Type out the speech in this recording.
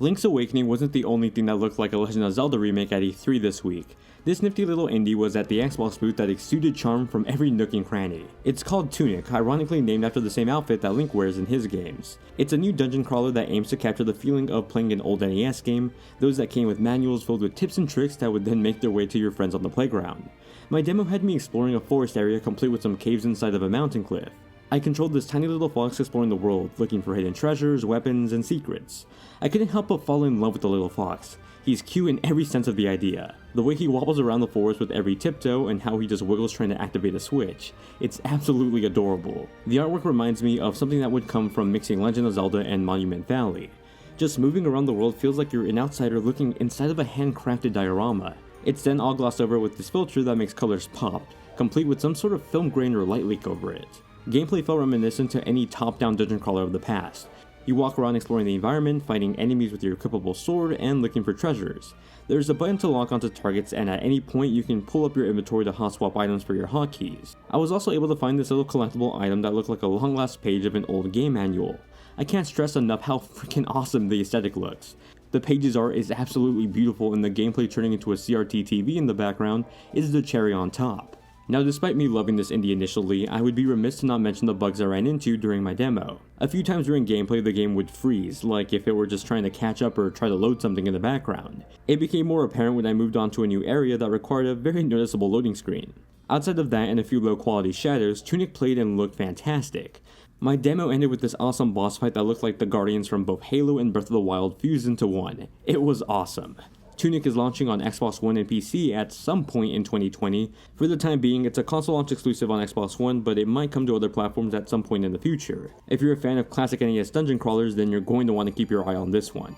Link's Awakening wasn't the only thing that looked like a Legend of Zelda remake at E3 this week. This nifty little indie was at the Xbox booth that exuded charm from every nook and cranny. It's called Tunic, ironically named after the same outfit that Link wears in his games. It's a new dungeon crawler that aims to capture the feeling of playing an old NES game, those that came with manuals filled with tips and tricks that would then make their way to your friends on the playground. My demo had me exploring a forest area complete with some caves inside of a mountain cliff. I controlled this tiny little fox exploring the world, looking for hidden treasures, weapons, and secrets. I couldn't help but fall in love with the little fox. He's cute in every sense of the idea. The way he wobbles around the forest with every tiptoe and how he just wiggles trying to activate a switch. It's absolutely adorable. The artwork reminds me of something that would come from mixing Legend of Zelda and Monument Valley. Just moving around the world feels like you're an outsider looking inside of a handcrafted diorama. It's then all glossed over with this filter that makes colors pop, complete with some sort of film grain or light leak over it. Gameplay felt reminiscent to any top-down dungeon crawler of the past. You walk around exploring the environment, fighting enemies with your equipable sword, and looking for treasures. There's a button to lock onto targets, and at any point you can pull up your inventory to hot swap items for your hotkeys. I was also able to find this little collectible item that looked like a long last page of an old game manual. I can't stress enough how freaking awesome the aesthetic looks. The page's art is absolutely beautiful, and the gameplay turning into a CRT TV in the background is the cherry on top. Now, despite me loving this indie initially, I would be remiss to not mention the bugs I ran into during my demo. A few times during gameplay the game would freeze, like if it were just trying to catch up or try to load something in the background. It became more apparent when I moved on to a new area that required a very noticeable loading screen. Outside of that and a few low quality shadows, Tunic played and looked fantastic. My demo ended with this awesome boss fight that looked like the Guardians from both Halo and Breath of the Wild fused into one. It was awesome. Tunic is launching on Xbox One and PC at some point in 2020. For the time being, it's a console launch exclusive on Xbox One, but it might come to other platforms at some point in the future. If you're a fan of classic NES dungeon crawlers, then you're going to want to keep your eye on this one.